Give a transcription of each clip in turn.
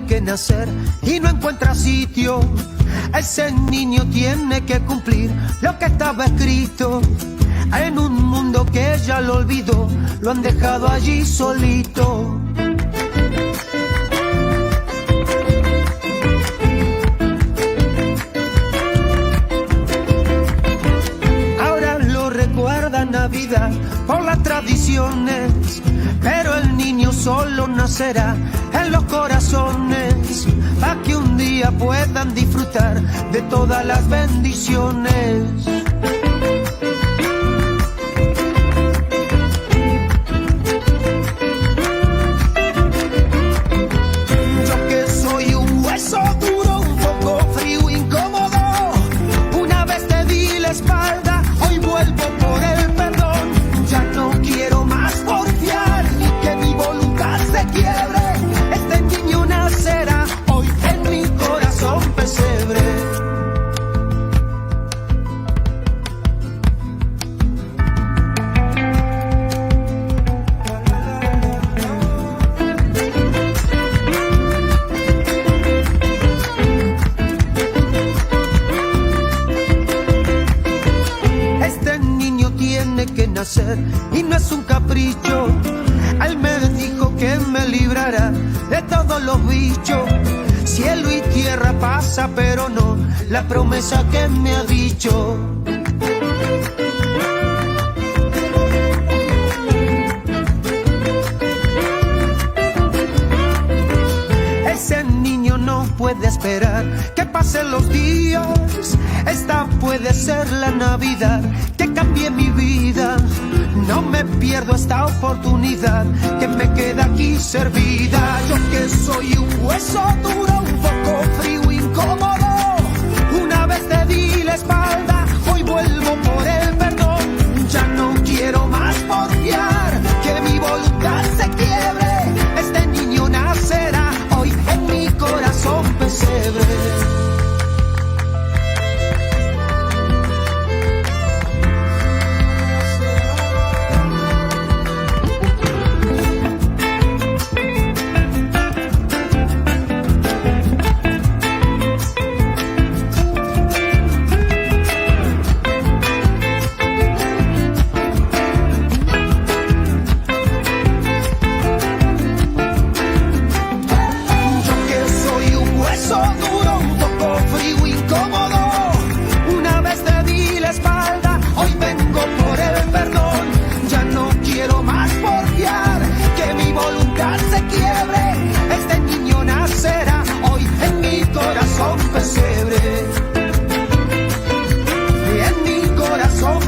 que nacer y no encuentra sitio. Ese niño tiene que cumplir lo que estaba escrito. En un mundo que ya lo olvidó, lo han dejado allí solito. Ahora lo recuerdan Navidad por las tradiciones, pero el niño solo nacerá en los corazones, para que un día puedan disfrutar de todas las bendiciones. Yo que soy un hueso duro, un poco frío, incómodo, una vez te di la espalda, hoy vuelvo por el perdón. Ya no quiero más porfiar, que mi voluntad se quiebre. Este niño nacerá hoy en mi corazón pesebre. Este niño tiene que nacer y no es un capricho. Él me dijo que me librará de todos los bichos. Cielo y tierra pasa, pero no la promesa que me ha dicho. Ese niño no puede esperar que pasen los días. Esta puede ser la Navidad que cambie mi vida. No me pierdo esta oportunidad que me queda aquí servida. Yo que soy un hueso duro, un poco frío, incómodo, una vez te di la espalda, hoy vuelvo por el perdón. Ya no quiero más porfiar, que mi voluntad se quiebre. Este niño nacerá hoy en mi corazón pesebre.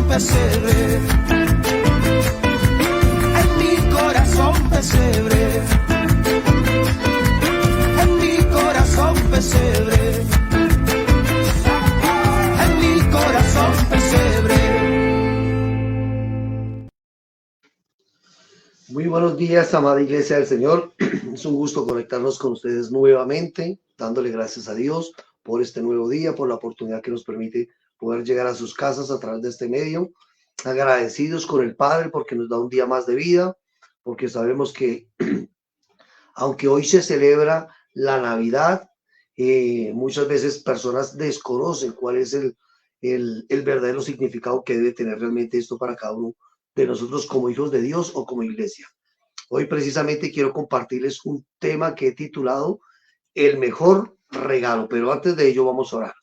Pesebre, en mi corazón pesebre, en mi corazón pesebre, en mi corazón pesebre. Muy buenos días, amada Iglesia del Señor. Es un gusto conectarnos con ustedes nuevamente, dándole gracias a Dios por este nuevo día, por la oportunidad que nos permite poder llegar a sus casas a través de este medio. Agradecidos con el Padre porque nos da un día más de vida, porque sabemos que aunque hoy se celebra la Navidad, muchas veces personas desconocen cuál es el verdadero significado que debe tener realmente esto para cada uno de nosotros como hijos de Dios o como iglesia. Hoy precisamente quiero compartirles un tema que he titulado El mejor regalo, pero antes de ello vamos a orar.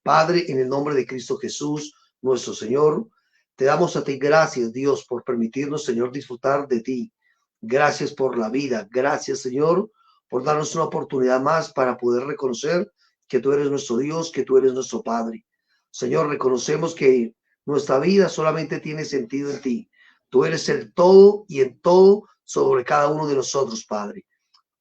Padre, en el nombre de Cristo Jesús, nuestro Señor, te damos a ti gracias, Dios, por permitirnos, Señor, disfrutar de ti. Gracias por la vida. Gracias, Señor, por darnos una oportunidad más para poder reconocer que tú eres nuestro Dios, que tú eres nuestro Padre. Señor, reconocemos que nuestra vida solamente tiene sentido en ti. Tú eres el todo y en todo sobre cada uno de nosotros, Padre.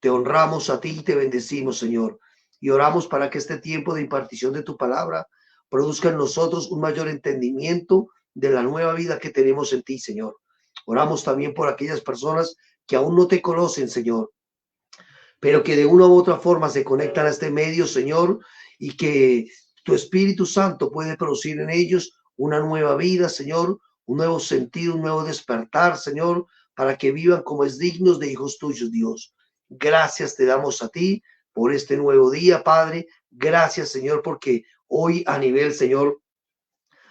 Te honramos a ti y te bendecimos, Señor. Y oramos para que este tiempo de impartición de tu palabra produzca en nosotros un mayor entendimiento de la nueva vida que tenemos en ti, Señor. Oramos también por aquellas personas que aún no te conocen, Señor, pero que de una u otra forma se conectan a este medio, Señor, y que tu Espíritu Santo puede producir en ellos una nueva vida, Señor, un nuevo sentido, un nuevo despertar, Señor, para que vivan como es dignos de hijos tuyos, Dios. Gracias te damos a ti, por este nuevo día, Padre. Gracias, Señor, porque hoy a nivel, Señor,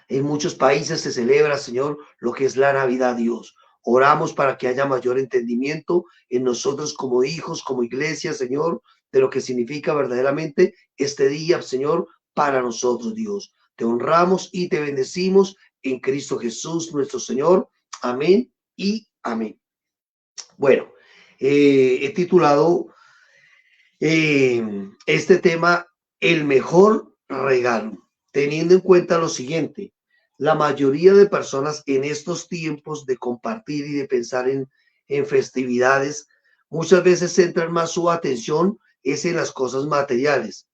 en muchos países se celebra, Señor, lo que es la Navidad, Dios. Oramos para que haya mayor entendimiento en nosotros como hijos, como iglesia, Señor, de lo que significa verdaderamente este día, Señor, para nosotros, Dios. Te honramos y te bendecimos en Cristo Jesús, nuestro Señor. Amén y amén. Bueno, he titulado este tema, el mejor regalo, teniendo en cuenta lo siguiente: la mayoría de personas en estos tiempos de compartir y de pensar en festividades, muchas veces centran más su atención es en las cosas materiales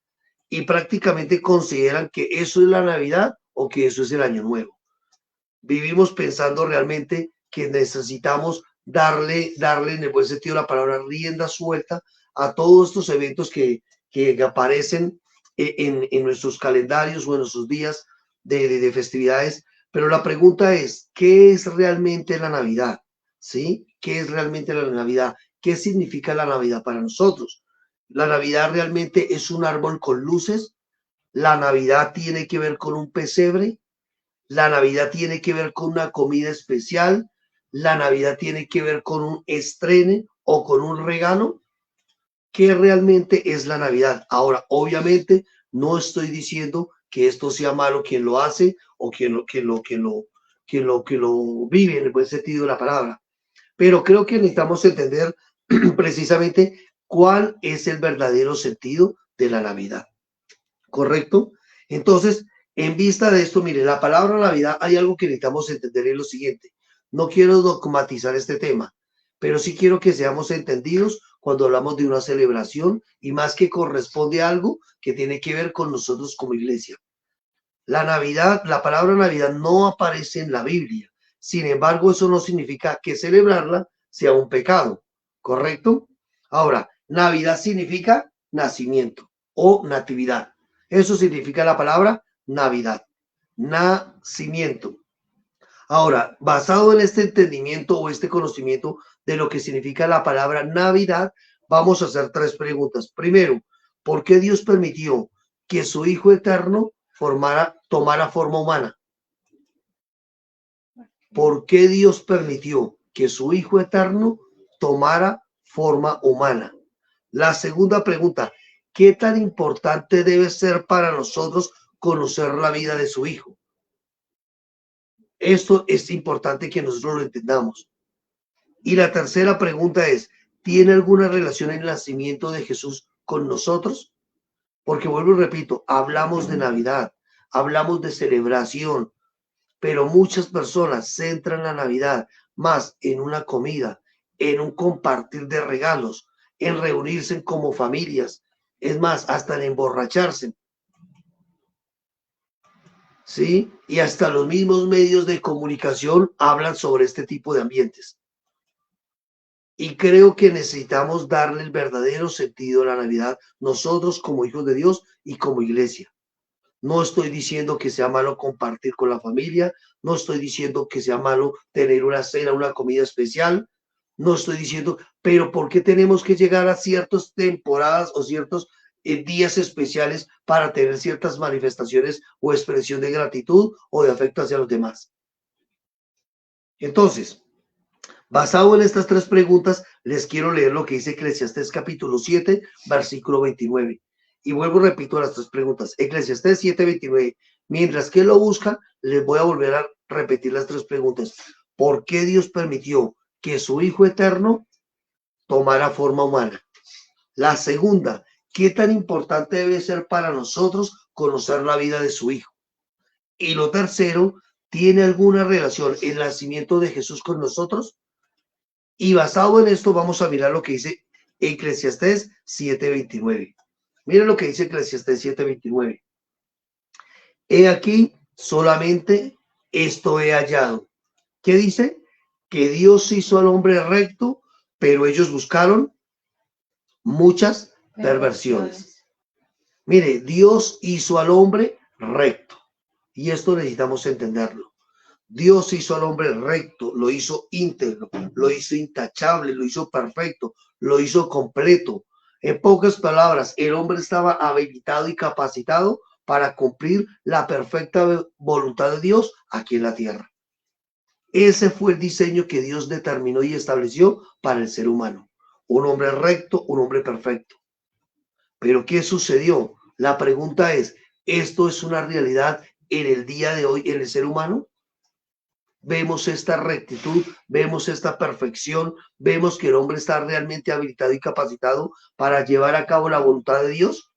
y prácticamente consideran que eso es la Navidad o que eso es el Año Nuevo. Vivimos pensando realmente que necesitamos darle en el buen sentido de la palabra, rienda suelta a todos estos eventos que aparecen en nuestros calendarios o en nuestros días de festividades. Pero la pregunta es, ¿qué es realmente la Navidad? ¿Sí? ¿Qué es realmente la Navidad? ¿Qué significa la Navidad para nosotros? La Navidad realmente es un árbol con luces. La Navidad tiene que ver con un pesebre. La Navidad tiene que ver con una comida especial. La Navidad tiene que ver con un estreno o con un regalo. ¿Qué realmente es la Navidad? Ahora, obviamente, no estoy diciendo que esto sea malo quien lo hace o quien lo vive en el buen sentido de la palabra. Pero creo que necesitamos entender precisamente cuál es el verdadero sentido de la Navidad. ¿Correcto? Entonces, en vista de esto, mire, la palabra Navidad, hay algo que necesitamos entender, en lo siguiente. No quiero dogmatizar este tema, pero sí quiero que seamos entendidos cuando hablamos de una celebración y más que corresponde a algo que tiene que ver con nosotros como iglesia. La Navidad, la palabra Navidad no aparece en la Biblia. Sin embargo, eso no significa que celebrarla sea un pecado, ¿correcto? Ahora, Navidad significa nacimiento o natividad. Eso significa la palabra Navidad, nacimiento. Ahora, basado en este entendimiento o este conocimiento de lo que significa la palabra Navidad, vamos a hacer tres preguntas. Primero, ¿por qué Dios permitió que su Hijo eterno tomara forma humana? ¿Por qué Dios permitió que su Hijo eterno tomara forma humana? La segunda pregunta, ¿qué tan importante debe ser para nosotros conocer la vida de su Hijo? Esto es importante que nosotros lo entendamos. Y la tercera pregunta es, ¿tiene alguna relación el nacimiento de Jesús con nosotros? Porque vuelvo y repito, hablamos de Navidad, hablamos de celebración, pero muchas personas centran la Navidad más en una comida, en un compartir de regalos, en reunirse como familias, es más, hasta en emborracharse. ¿Sí? Y hasta los mismos medios de comunicación hablan sobre este tipo de ambientes. Y creo que necesitamos darle el verdadero sentido a la Navidad, nosotros como hijos de Dios y como iglesia. No estoy diciendo que sea malo compartir con la familia, no estoy diciendo que sea malo tener una cena, una comida especial, no estoy diciendo, pero ¿por qué tenemos que llegar a ciertas temporadas o ciertos días especiales para tener ciertas manifestaciones o expresión de gratitud o de afecto hacia los demás? Entonces, basado en estas tres preguntas, les quiero leer lo que dice Eclesiastés capítulo 7, versículo 29. Y vuelvo y repito las tres preguntas. Eclesiastés 7, 29. Mientras que lo buscan, les voy a volver a repetir las tres preguntas. ¿Por qué Dios permitió que su Hijo eterno tomara forma humana? La segunda, ¿qué tan importante debe ser para nosotros conocer la vida de su Hijo? Y lo tercero, ¿tiene alguna relación el nacimiento de Jesús con nosotros? Y basado en esto vamos a mirar lo que dice Eclesiastés 7:29. Miren lo que dice Eclesiastés 7:29. He aquí, solamente esto he hallado. ¿Qué dice? Que Dios hizo al hombre recto, pero ellos buscaron muchas perversiones. Mire, Dios hizo al hombre recto. Y esto necesitamos entenderlo. Dios hizo al hombre recto, lo hizo íntegro, lo hizo intachable, lo hizo perfecto, lo hizo completo. En pocas palabras, el hombre estaba habilitado y capacitado para cumplir la perfecta voluntad de Dios aquí en la tierra. Ese fue el diseño que Dios determinó y estableció para el ser humano. Un hombre recto, un hombre perfecto. Pero ¿qué sucedió? La pregunta es, ¿esto es una realidad en el día de hoy en el ser humano? Vemos esta rectitud, vemos esta perfección, vemos que el hombre está realmente habilitado y capacitado para llevar a cabo la voluntad de Dios.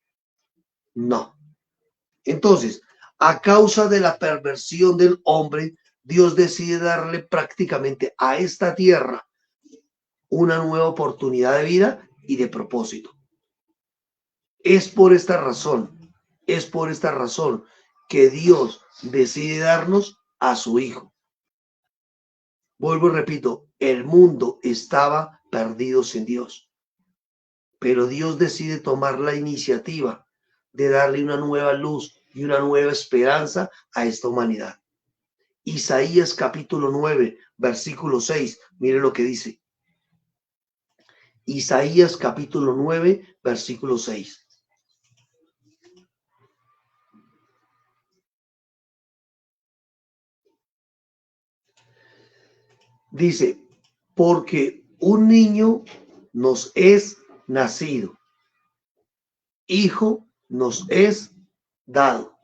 No. Entonces, a causa de la perversión del hombre, Dios decide darle prácticamente a esta tierra una nueva oportunidad de vida y de propósito. Es por esta razón que Dios decide darnos a su Hijo. Vuelvo y repito, el mundo estaba perdido sin Dios, pero Dios decide tomar la iniciativa de darle una nueva luz y una nueva esperanza a esta humanidad. Isaías capítulo 9, versículo 6, mire lo que dice. Isaías capítulo 9, versículo 6. Dice, porque un niño nos es nacido, hijo nos es dado,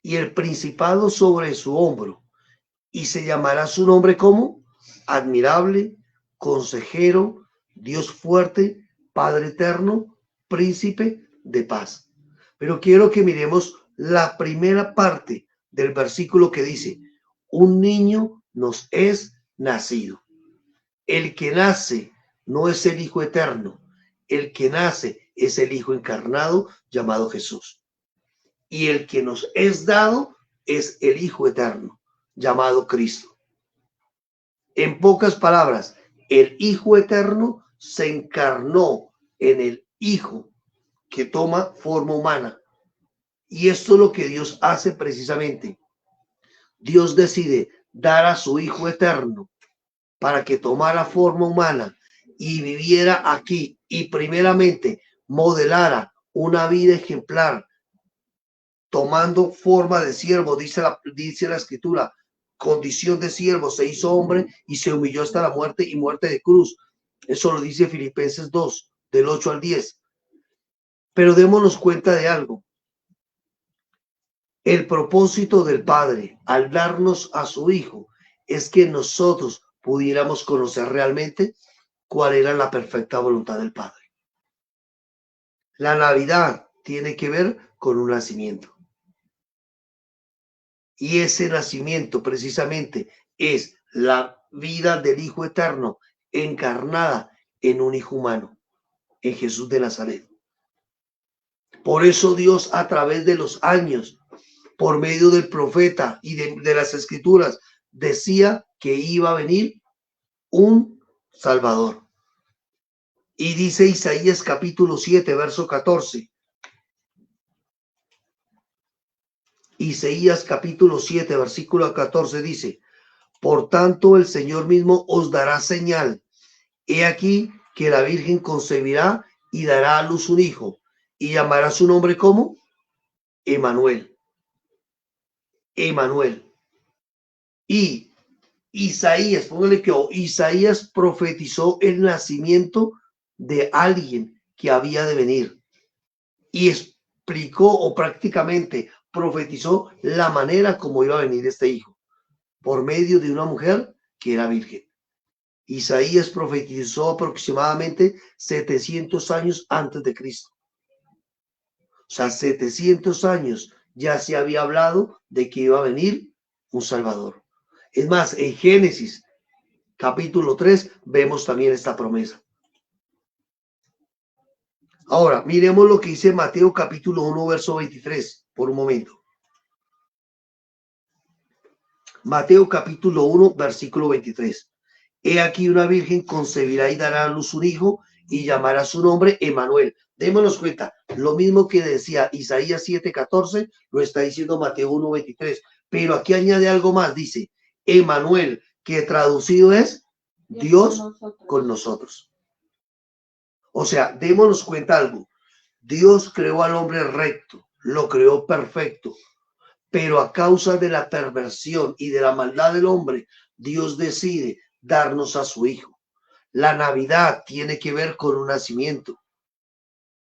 y el principado sobre su hombro, y se llamará su nombre como admirable, consejero, Dios fuerte, Padre eterno, príncipe de paz. Pero quiero que miremos la primera parte del versículo que dice, un niño nos es nacido. El que nace no es el Hijo eterno, el que nace es el Hijo encarnado llamado Jesús. Y el que nos es dado es el Hijo eterno llamado Cristo. En pocas palabras, el Hijo eterno se encarnó en el Hijo que toma forma humana. Y esto es lo que Dios hace precisamente. Dios decide dar a su Hijo eterno para que tomara forma humana y viviera aquí y primeramente modelara una vida ejemplar tomando forma de siervo, dice la escritura, condición de siervo, se hizo hombre y se humilló hasta la muerte y muerte de cruz. Eso lo dice Filipenses 2, del 8 al 10. Pero démonos cuenta de algo. El propósito del Padre al darnos a su Hijo es que nosotros pudiéramos conocer realmente cuál era la perfecta voluntad del Padre. La Navidad tiene que ver con un nacimiento. Y ese nacimiento precisamente es la vida del Hijo Eterno encarnada en un Hijo humano, en Jesús de Nazaret. Por eso Dios a través de los años, por medio del profeta y de las escrituras, decía que iba a venir un Salvador. Y dice Isaías capítulo 7, verso 14. Isaías capítulo 7, versículo 14 dice, por tanto el Señor mismo os dará señal. He aquí que la Virgen concebirá y dará a luz un hijo y llamará su nombre como Emmanuel. Emmanuel. Y Isaías, póngale que Isaías profetizó el nacimiento de alguien que había de venir y explicó o prácticamente profetizó la manera como iba a venir este hijo por medio de una mujer que era virgen. Isaías profetizó aproximadamente 700 años antes de Cristo. O sea, 700 años ya se había hablado de que iba a venir un Salvador. Es más, en Génesis capítulo 3 vemos también esta promesa. Ahora, miremos lo que dice Mateo capítulo 1, verso 23, por un momento. Mateo capítulo 1, versículo 23. He aquí una virgen concebirá y dará a luz un hijo y llamará su nombre Emmanuel. Démonos cuenta, lo mismo que decía Isaías 7:14, lo está diciendo Mateo 1:23. Pero aquí añade algo más, dice Emmanuel, que traducido es Dios con nosotros. O sea, démonos cuenta algo. Dios creó al hombre recto, lo creó perfecto, pero a causa de la perversión y de la maldad del hombre, Dios decide darnos a su Hijo. La Navidad tiene que ver con un nacimiento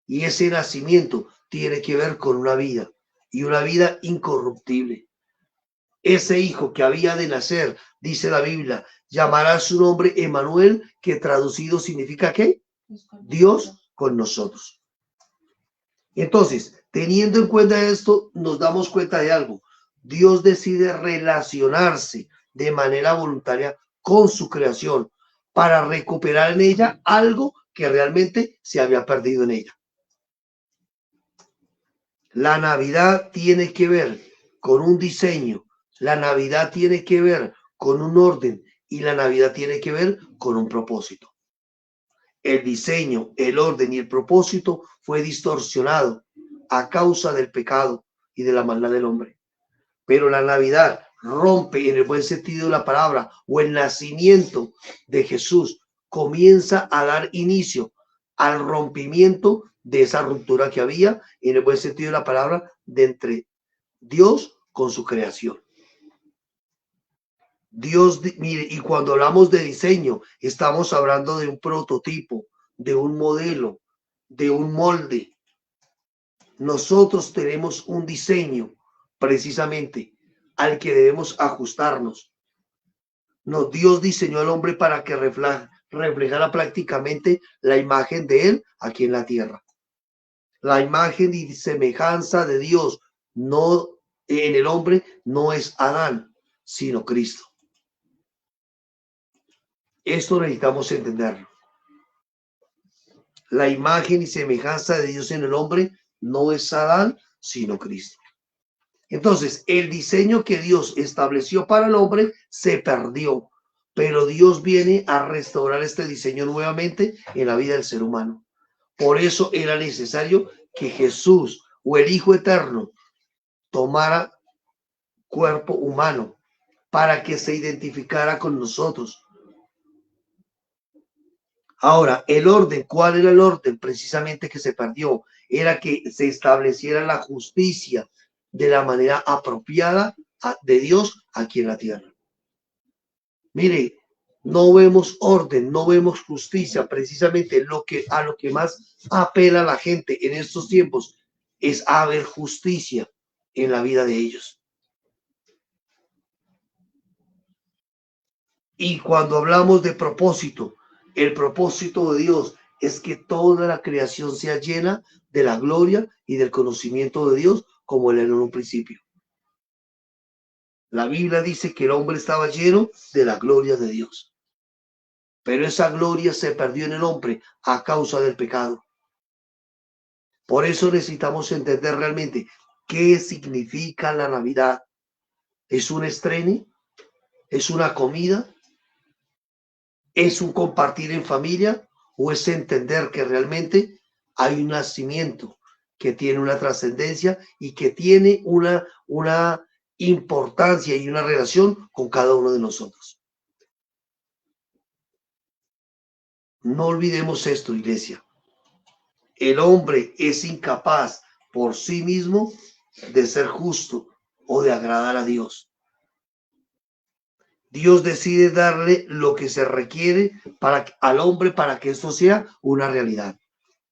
y ese nacimiento tiene que ver con una vida y una vida incorruptible. Ese hijo que había de nacer, dice la Biblia, llamará su nombre Emmanuel, que traducido significa ¿qué? Dios con nosotros. Entonces, teniendo en cuenta esto, nos damos cuenta de algo. Dios decide relacionarse de manera voluntaria con su creación para recuperar en ella algo que realmente se había perdido en ella. La Navidad tiene que ver con un diseño, la Navidad tiene que ver con un orden y la Navidad tiene que ver con un propósito. El diseño, el orden y el propósito fue distorsionado a causa del pecado y de la maldad del hombre. Pero la Navidad rompe en el buen sentido de la palabra, o el nacimiento de Jesús comienza a dar inicio al rompimiento de esa ruptura que había en el buen sentido de la palabra de entre Dios con su creación. Dios, mire, y cuando hablamos de diseño, estamos hablando de un prototipo, de un modelo, de un molde. Nosotros tenemos un diseño precisamente al que debemos ajustarnos. No, Dios diseñó al hombre para que reflejara prácticamente la imagen de él aquí en la tierra. La imagen y semejanza de Dios no en el hombre no es Adán, sino Cristo. Esto necesitamos entenderlo. La imagen y semejanza de Dios en el hombre no es Adán, sino Cristo. Entonces, el diseño que Dios estableció para el hombre se perdió, pero Dios viene a restaurar este diseño nuevamente en la vida del ser humano. Por eso era necesario que Jesús o el Hijo Eterno tomara cuerpo humano para que se identificara con nosotros. Ahora, el orden, ¿cuál era el orden? Precisamente que se perdió, era que se estableciera la justicia de la manera apropiada de Dios aquí en la tierra. Mire, no vemos orden, no vemos justicia, precisamente a lo que más apela la gente en estos tiempos es a ver justicia en la vida de ellos. Y cuando hablamos de propósito, el propósito de Dios es que toda la creación sea llena de la gloria y del conocimiento de Dios, como él era en un principio. La Biblia dice que el hombre estaba lleno de la gloria de Dios. Pero esa gloria se perdió en el hombre a causa del pecado. Por eso necesitamos entender realmente qué significa la Navidad. ¿Es un estreno? ¿Es una comida? ¿Es un compartir en familia? ¿O es entender que realmente hay un nacimiento que tiene una trascendencia y que tiene una importancia y una relación con cada uno de nosotros? No olvidemos esto, iglesia. El hombre es incapaz por sí mismo de ser justo o de agradar a Dios. Dios decide darle lo que se requiere al hombre para que esto sea una realidad.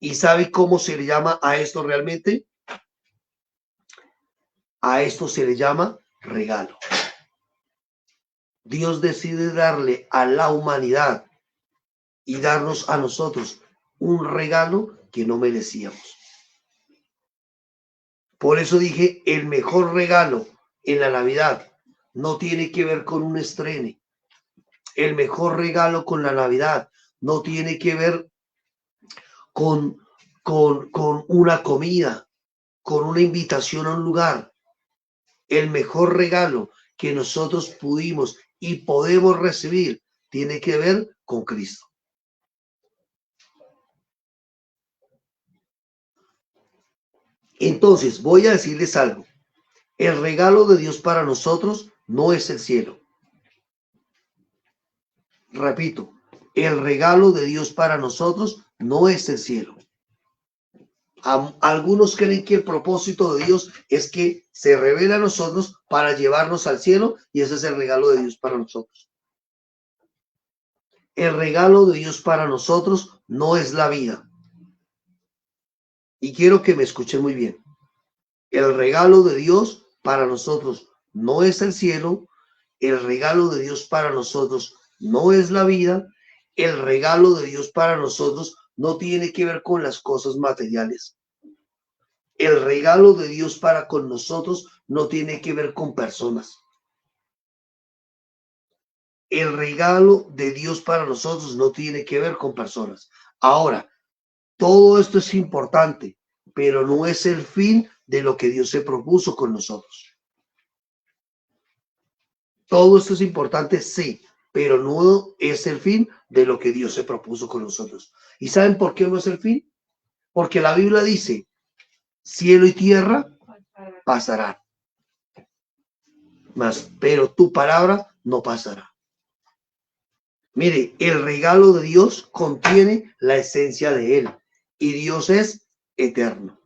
¿Y sabe cómo se le llama a esto realmente? A esto se le llama regalo. Dios decide darle a la humanidad y darnos a nosotros un regalo que no merecíamos. Por eso dije, el mejor regalo en la Navidad no tiene que ver con un estreno. El mejor regalo con la Navidad no tiene que ver con una comida, con una invitación a un lugar. El mejor regalo que nosotros pudimos y podemos recibir tiene que ver con Cristo. Entonces, voy a decirles algo. El regalo de Dios para nosotros no es el cielo. Repito, el regalo de Dios para nosotros no es el cielo. Algunos creen que el propósito de Dios es que se revela a nosotros para llevarnos al cielo, y ese es el regalo de Dios para nosotros. El regalo de Dios para nosotros no es la vida. Y quiero que me escuchen muy bien. El regalo de Dios para nosotros no es el cielo. El regalo de Dios para nosotros no es la vida. El regalo de Dios para nosotros no tiene que ver con las cosas materiales. El regalo de Dios para con nosotros no tiene que ver con personas. El regalo de Dios para nosotros no tiene que ver con personas. Ahora, todo esto es importante, pero no es el fin de lo que Dios se propuso con nosotros. Todo esto es importante, sí, pero no es el fin de lo que Dios se propuso con nosotros. ¿Y saben por qué no es el fin? Porque la Biblia dice, cielo y tierra pasarán, pero tu palabra no pasará. Mire, el regalo de Dios contiene la esencia de Él, y Dios es eterno.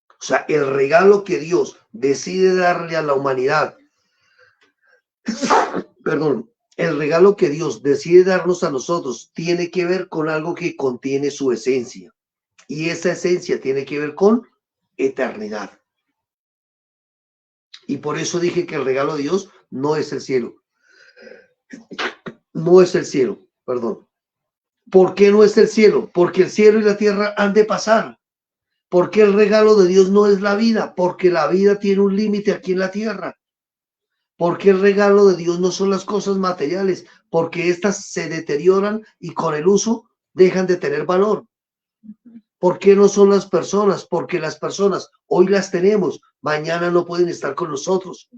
O sea, el regalo que Dios decide darle a la humanidad, perdón, el regalo que Dios decide darnos a nosotros tiene que ver con algo que contiene su esencia. Y esa esencia tiene que ver con eternidad. Y por eso dije que el regalo de Dios no es el cielo. No es el cielo, perdón. ¿Por qué no es el cielo? Porque el cielo y la tierra han de pasar. ¿Por qué el regalo de Dios no es la vida? Porque la vida tiene un límite aquí en la tierra. ¿Por qué el regalo de Dios no son las cosas materiales? Porque éstas se deterioran y con el uso dejan de tener valor. ¿Por qué no son las personas? Porque las personas hoy las tenemos, mañana no pueden estar con nosotros.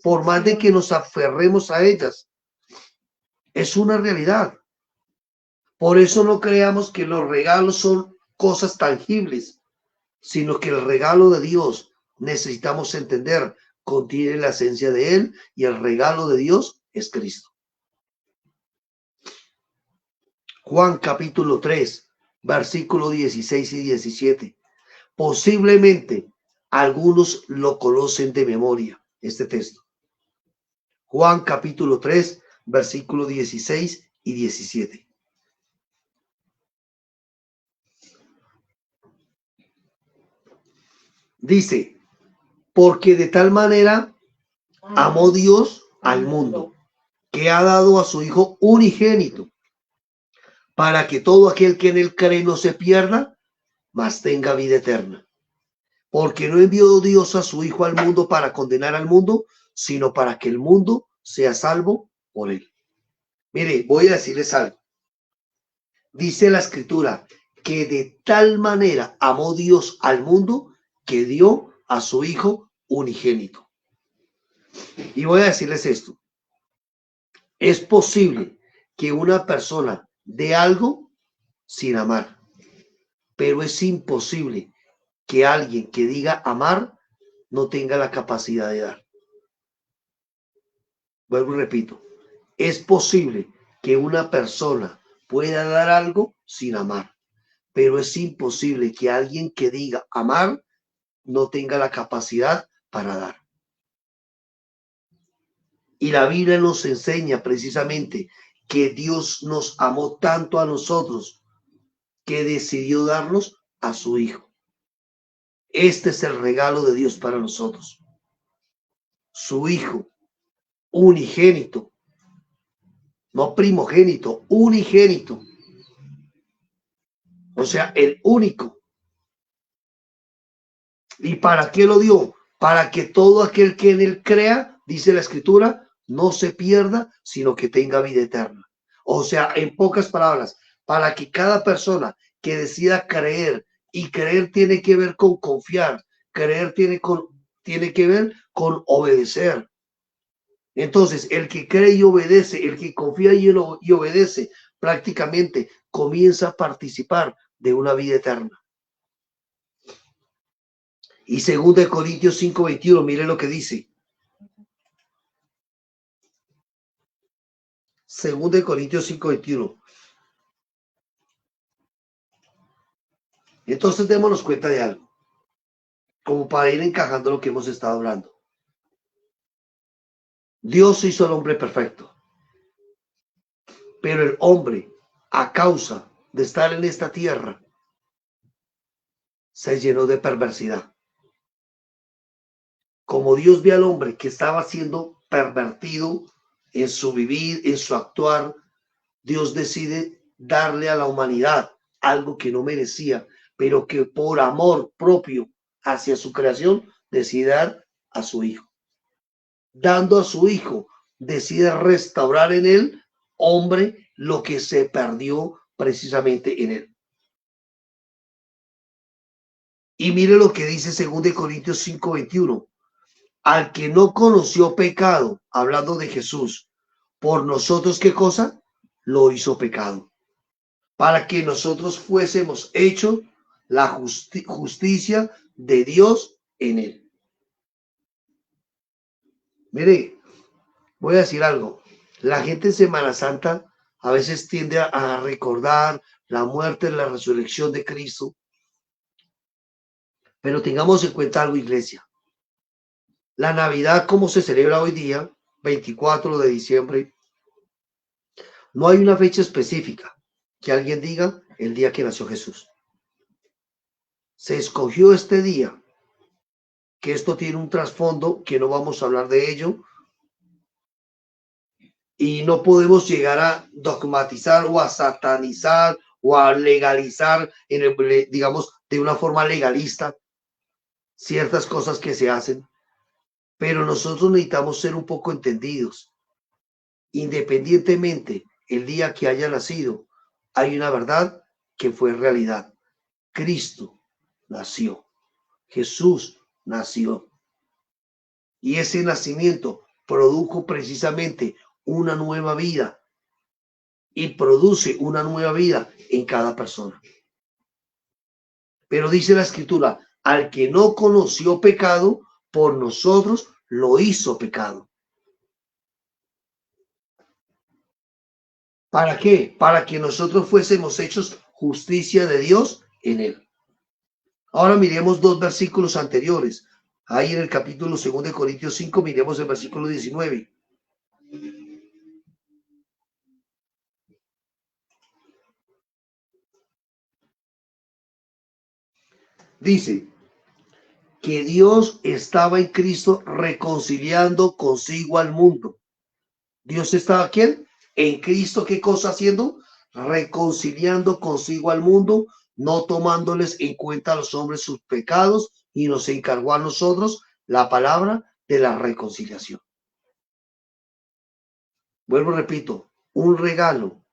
Por más de que nos aferremos a ellas. Es una realidad. Por eso no creamos que los regalos son cosas tangibles, sino que el regalo de Dios, necesitamos entender, contiene la esencia de Él, y el regalo de Dios es Cristo. Juan capítulo 3, versículo 16 y 17. Posiblemente algunos lo conocen de memoria, este texto. Juan capítulo 3, versículo 16 y 17. Dice, porque de tal manera amó Dios al mundo, que ha dado a su Hijo unigénito, para que todo aquel que en él cree no se pierda, mas tenga vida eterna. Porque no envió Dios a su Hijo al mundo para condenar al mundo, sino para que el mundo sea salvo por él. Mire, voy a decirles algo. Dice la Escritura que de tal manera amó Dios al mundo que dio a su Hijo unigénito. Y voy a decirles esto. Es posible que una persona dé algo sin amar, pero es imposible que alguien que diga amar no tenga la capacidad de dar. Vuelvo y repito, es posible que una persona pueda dar algo sin amar, pero es imposible que alguien que diga amar no tenga la capacidad para dar. Y la Biblia nos enseña precisamente que Dios nos amó tanto a nosotros que decidió darnos a su Hijo. Este es el regalo de Dios para nosotros. Su Hijo unigénito, no primogénito, unigénito. O sea, el único. ¿Y para qué lo dio? Para que todo aquel que en él crea, dice la Escritura, no se pierda, sino que tenga vida eterna. O sea, en pocas palabras, para que cada persona que decida creer, y creer tiene que ver con confiar, creer tiene que ver con obedecer. Entonces, el que cree y obedece, el que confía y obedece, prácticamente comienza a participar de una vida eterna. Y 2 Corintios 5:21, mire lo que dice. 2 Corintios 5:21. Entonces démonos cuenta de algo, como para ir encajando lo que hemos estado hablando. Dios hizo al hombre perfecto, pero el hombre, a causa de estar en esta tierra, se llenó de perversidad. Como Dios ve al hombre que estaba siendo pervertido en su vivir, en su actuar, Dios decide darle a la humanidad algo que no merecía, pero que por amor propio hacia su creación decide dar a su hijo. Dando a su hijo, decide restaurar en él, hombre, lo que se perdió precisamente en él. Y mire lo que dice 2 Corintios 5:21. Al que no conoció pecado, hablando de Jesús, por nosotros, ¿qué cosa? Lo hizo pecado, para que nosotros fuésemos hechos la justicia de Dios en él. Mire, voy a decir algo. La gente en Semana Santa a veces tiende a recordar la muerte y la resurrección de Cristo, pero tengamos en cuenta algo, iglesia. La Navidad, como se celebra hoy día, 24 de diciembre, no hay una fecha específica que alguien diga el día que nació Jesús. Se escogió este día, que esto tiene un trasfondo que no vamos a hablar de ello, y no podemos llegar a dogmatizar o a satanizar o a legalizar, digamos, de una forma legalista ciertas cosas que se hacen, pero nosotros necesitamos ser un poco entendidos. Independientemente el día que haya nacido, hay una verdad que fue realidad. Cristo nació, Jesús nació, y ese nacimiento produjo precisamente una nueva vida y produce una nueva vida en cada persona. Pero dice la escritura, al que no conoció pecado, por nosotros lo hizo pecado. ¿Para qué? Para que nosotros fuésemos hechos justicia de Dios en él. Ahora miremos dos versículos anteriores. Ahí en el capítulo 2 de Corintios 5, miremos el versículo 19. Dice que Dios estaba en Cristo reconciliando consigo al mundo. Dios estaba ¿quién? En Cristo, ¿qué cosa haciendo? Reconciliando consigo al mundo, no tomándoles en cuenta a los hombres sus pecados, y nos encargó a nosotros la palabra de la reconciliación. Vuelvo, repito, un regalo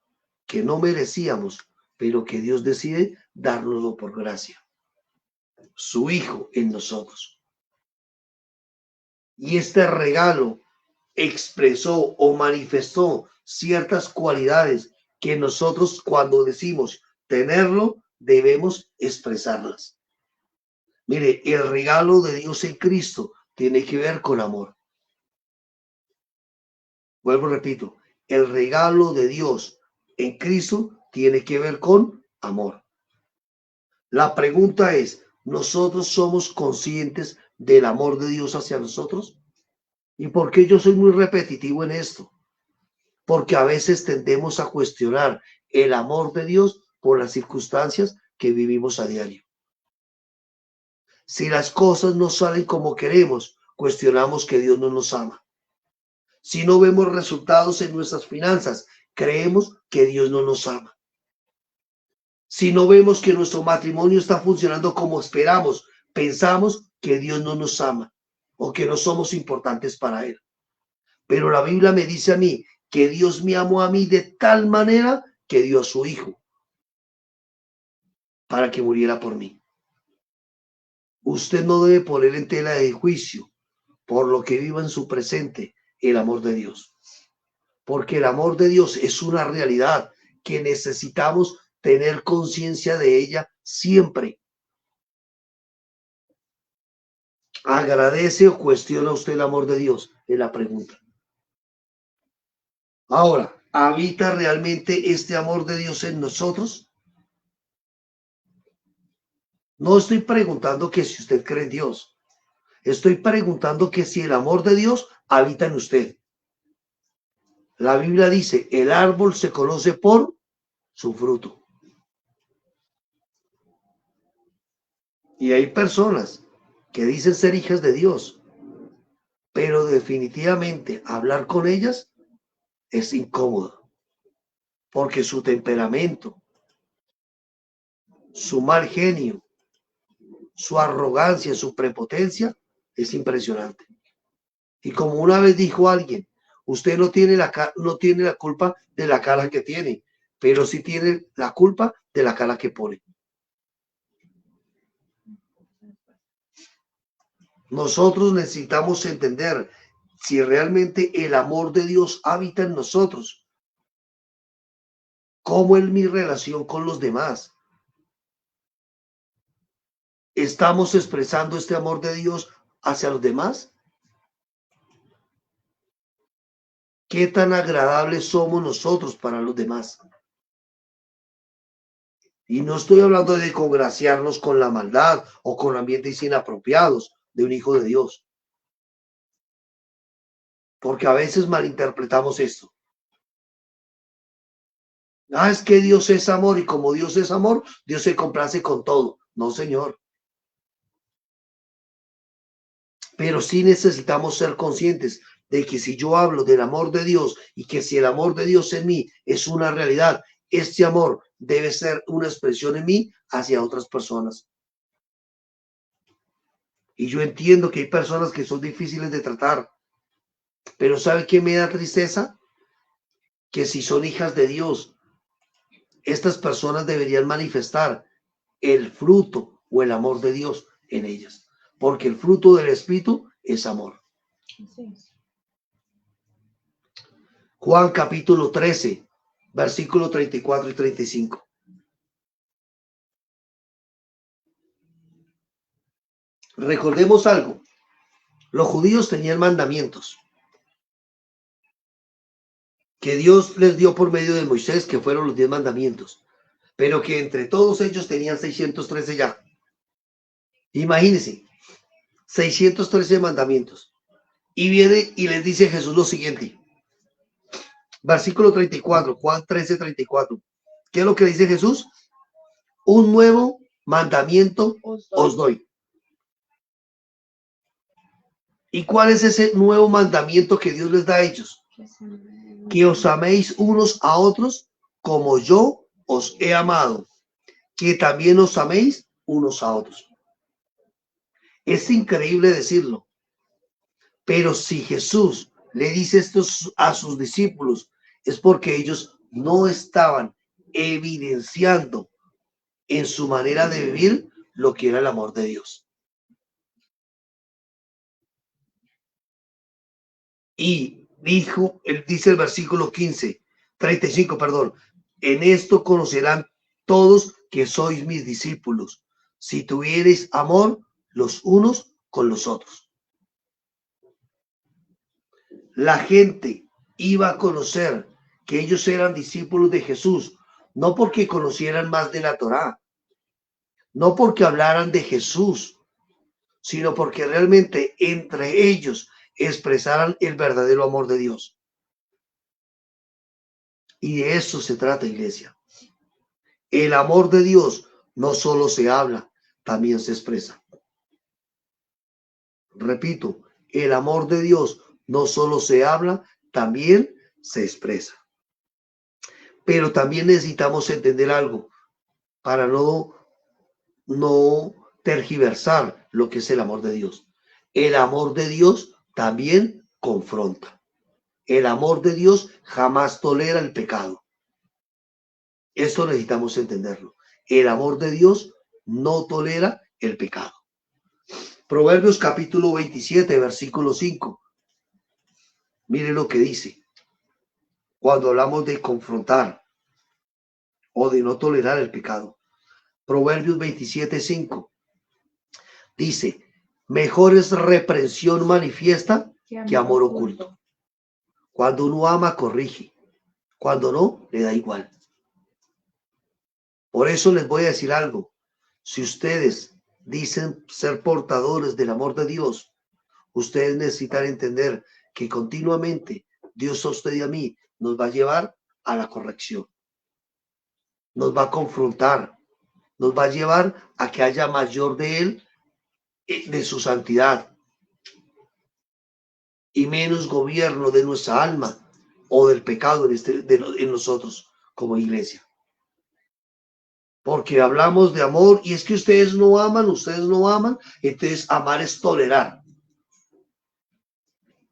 que no merecíamos, pero que Dios decide dárnoslo por gracia. Su Hijo en nosotros. Y este regalo expresó o manifestó ciertas cualidades que nosotros, cuando decimos tenerlo, debemos expresarlas. Mire, el regalo de Dios en Cristo tiene que ver con amor. Vuelvo, repito, el regalo de Dios en Cristo tiene que ver con amor. La pregunta es, ¿nosotros somos conscientes del amor de Dios hacia nosotros? ¿Y por qué yo soy muy repetitivo en esto? Porque a veces tendemos a cuestionar el amor de Dios por las circunstancias que vivimos a diario. Si las cosas no salen como queremos, cuestionamos que Dios no nos ama. Si no vemos resultados en nuestras finanzas, creemos que Dios no nos ama. Si no vemos que nuestro matrimonio está funcionando como esperamos, pensamos que Dios no nos ama o que no somos importantes para Él. Pero la Biblia me dice a mí que Dios me amó a mí de tal manera que dio a su Hijo para que muriera por mí. Usted no debe poner en tela de juicio por lo que viva en su presente el amor de Dios. Porque el amor de Dios es una realidad que necesitamos tener conciencia de ella siempre. ¿Agradece o cuestiona usted el amor de Dios? Es la pregunta. Ahora, ¿habita realmente este amor de Dios en nosotros? No estoy preguntando que si usted cree en Dios. Estoy preguntando que si el amor de Dios habita en usted. La Biblia dice, el árbol se conoce por su fruto. Y hay personas que dicen ser hijas de Dios, pero definitivamente hablar con ellas es incómodo, porque su temperamento, su mal genio, su arrogancia, su prepotencia es impresionante. Y como una vez dijo alguien, usted no tiene la culpa de la cara que tiene, pero sí tiene la culpa de la cara que pone. Nosotros necesitamos entender si realmente el amor de Dios habita en nosotros. ¿Cómo es mi relación con los demás? ¿Estamos expresando este amor de Dios hacia los demás? ¿Qué tan agradables somos nosotros para los demás? Y no estoy hablando de congraciarnos con la maldad o con ambientes inapropiados de un hijo de Dios. Porque a veces malinterpretamos esto. Ah, es que Dios es amor y como Dios es amor, Dios se complace con todo. No, Señor. Pero sí necesitamos ser conscientes de que si yo hablo del amor de Dios y que si el amor de Dios en mí es una realidad, este amor debe ser una expresión en mí hacia otras personas. Y yo entiendo que hay personas que son difíciles de tratar, pero ¿sabe qué me da tristeza? Que si son hijas de Dios, estas personas deberían manifestar el fruto o el amor de Dios en ellas, porque el fruto del Espíritu es amor. Sí. Juan capítulo 13, versículo 34 y 35. Recordemos algo, los judíos tenían mandamientos que Dios les dio por medio de Moisés, que fueron los 10 mandamientos, pero que entre todos ellos tenían 613 ya. Imagínense, 613 mandamientos. Y viene y les dice Jesús lo siguiente. Versículo 34, Juan 13, 34. ¿Qué es lo que dice Jesús? Un nuevo mandamiento os doy. ¿Y cuál es ese nuevo mandamiento que Dios les da a ellos? Que os améis unos a otros como yo os he amado, que también os améis unos a otros. Es increíble decirlo, pero si Jesús le dice esto a sus discípulos, es porque ellos no estaban evidenciando en su manera de vivir lo que era el amor de Dios. Y dice el versículo 35, perdón, en esto conocerán todos que sois mis discípulos, si tuviereis amor los unos con los otros. La gente iba a conocer que ellos eran discípulos de Jesús, no porque conocieran más de la Torá, no porque hablaran de Jesús, sino porque realmente entre ellos expresaran el verdadero amor de Dios. Y de eso se trata, iglesia. El amor de Dios no solo se habla, también se expresa. Repito, el amor de Dios no solo se habla, también se expresa. Pero también necesitamos entender algo para no tergiversar lo que es el amor de Dios. El amor de Dios también confronta. El amor de Dios jamás tolera el pecado. Esto necesitamos entenderlo. El amor de Dios no tolera el pecado. Proverbios capítulo 27, versículo 5. Miren lo que dice. Cuando hablamos de confrontar o de no tolerar el pecado. Proverbios 27, 5. Dice, mejor es reprensión manifiesta que amor oculto. Cuando uno ama, corrige. Cuando no, le da igual. Por eso les voy a decir algo. Si ustedes dicen ser portadores del amor de Dios, ustedes necesitan entender que continuamente Dios a usted y a mí nos va a llevar a la corrección, nos va a confrontar, nos va a llevar a que haya mayor de Él, de su santidad, y menos gobierno de nuestra alma o del pecado en nosotros como iglesia. Porque hablamos de amor y es que ustedes no aman, entonces amar es tolerar.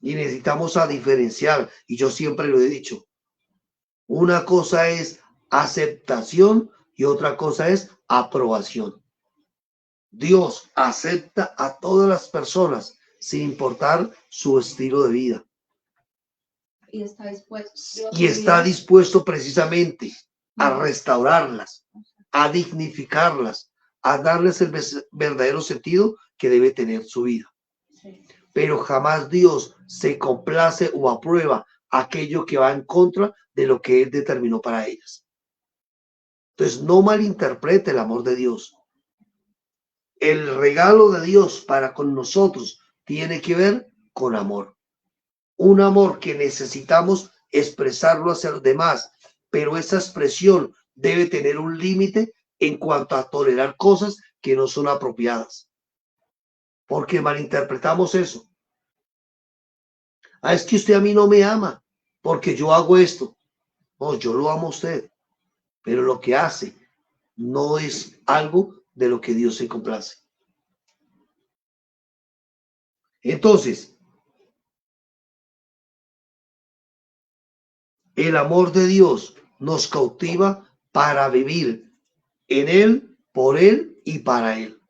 Y necesitamos a diferenciar, y yo siempre lo he dicho, una cosa es aceptación y otra cosa es aprobación. Dios acepta a todas las personas sin importar su estilo de vida. Y está dispuesto precisamente a restaurarlas, a dignificarlas, a darles el verdadero sentido que debe tener su vida. Sí. Pero jamás Dios se complace o aprueba aquello que va en contra de lo que Él determinó para ellas. Entonces, no malinterprete el amor de Dios. El regalo de Dios para con nosotros tiene que ver con amor. Un amor que necesitamos expresarlo hacia los demás, pero esa expresión debe tener un límite en cuanto a tolerar cosas que no son apropiadas. Porque malinterpretamos eso. Es que usted a mí no me ama porque yo hago esto. No, yo lo amo a usted, pero lo que hace no es algo de lo que Dios se complace. Entonces, el amor de Dios nos cautiva para vivir en Él, por Él y para Él.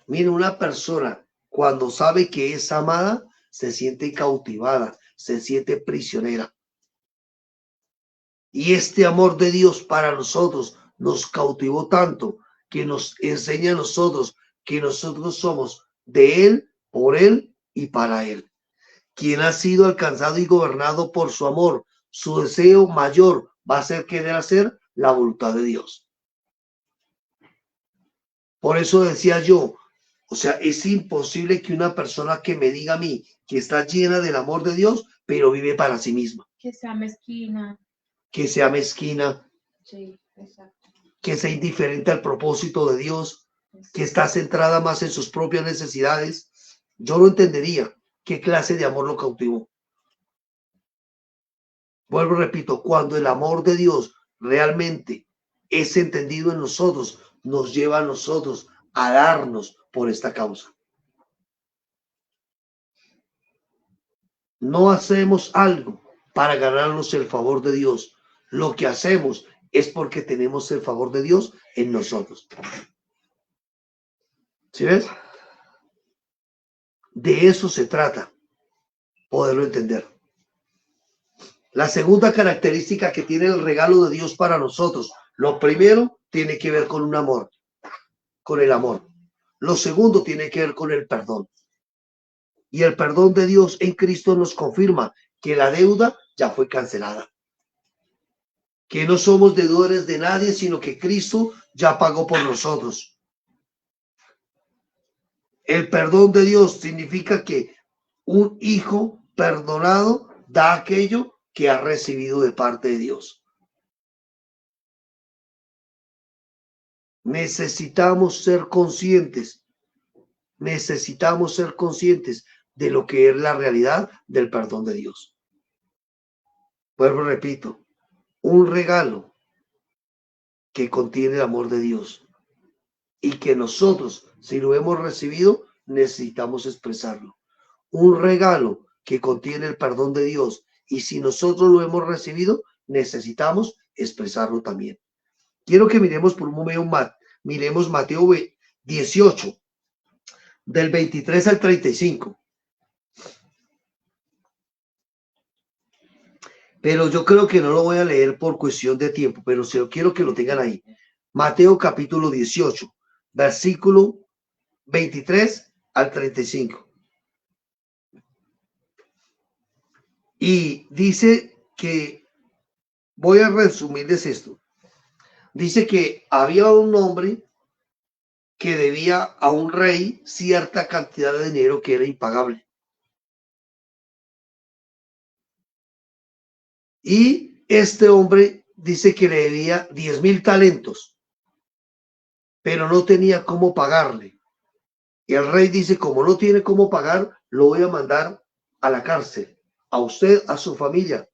Mira, una persona cuando sabe que es amada, se siente cautivada, se siente prisionera. Y este amor de Dios para nosotros nos cautivó tanto que nos enseña a nosotros que nosotros somos de Él, por Él y para Él. Quien ha sido alcanzado y gobernado por su amor, su deseo mayor va a ser querer hacer la voluntad de Dios. Por eso decía yo, o sea, es imposible que una persona que me diga a mí que está llena del amor de Dios, pero vive para sí misma. Que sea mezquina. Que sea mezquina. Sí, exacto. Que sea indiferente al propósito de Dios, que está centrada más en sus propias necesidades. Yo no entendería qué clase de amor lo cautivó. Vuelvo, repito, cuando el amor de Dios realmente es entendido en nosotros, nos lleva a nosotros a darnos por esta causa. No hacemos algo para ganarnos el favor de Dios. Lo que hacemos es porque tenemos el favor de Dios en nosotros. ¿Sí ves? De eso se trata, poderlo entender. La segunda característica que tiene el regalo de Dios para nosotros, lo primero tiene que ver con un amor, con el amor. Lo segundo tiene que ver con el perdón. Y el perdón de Dios en Cristo nos confirma que la deuda ya fue cancelada. Que no somos deudores de nadie, sino que Cristo ya pagó por nosotros. El perdón de Dios significa que un hijo perdonado da aquello que ha recibido de parte de Dios. Necesitamos ser conscientes de lo que es la realidad del perdón de Dios. Vuelvo, repito, un regalo que contiene el amor de Dios y que nosotros, si lo hemos recibido, necesitamos expresarlo. Un regalo que contiene el perdón de Dios y si nosotros lo hemos recibido, necesitamos expresarlo también. Quiero que miremos por un momento, miremos Mateo 18, del 23 al 35. Pero yo creo que no lo voy a leer por cuestión de tiempo, pero sí quiero que lo tengan ahí. Mateo capítulo 18, versículo 23 al 35. Y dice que, voy a resumirles esto. Dice que había un hombre que debía a un rey cierta cantidad de dinero que era impagable. Y este hombre dice que le debía 10.000 talentos, pero no tenía cómo pagarle. Y el rey dice, como no tiene cómo pagar, lo voy a mandar a la cárcel, a usted, a su familia,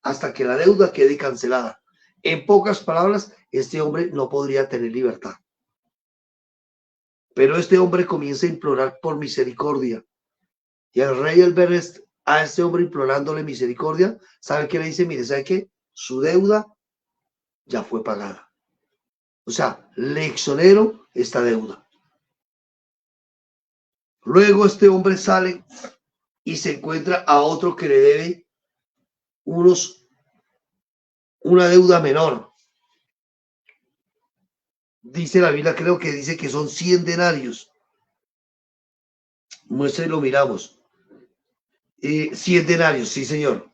hasta que la deuda quede cancelada. En pocas palabras, este hombre no podría tener libertad. Pero este hombre comienza a implorar por misericordia. Y el rey, al ver a este hombre implorándole misericordia, ¿sabe qué le dice? Mire, ¿sabe qué? Su deuda ya fue pagada. O sea, le exonero esta deuda. Luego este hombre sale y se encuentra a otro que le debe una deuda menor. Dice la Biblia, creo que dice que son 100 denarios. Muestra y lo miramos. 100 denarios, sí, señor.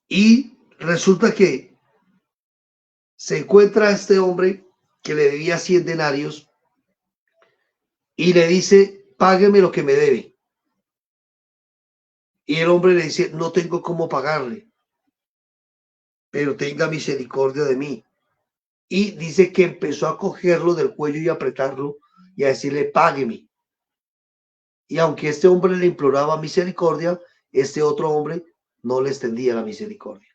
Y resulta que se encuentra a este hombre que le debía 100 denarios y le dice, págueme lo que me debe. Y el hombre le dice, no tengo cómo pagarle, pero tenga misericordia de mí. Y dice que empezó a cogerlo del cuello y apretarlo y a decirle, págueme. Y aunque este hombre le imploraba misericordia, este otro hombre no le extendía la misericordia.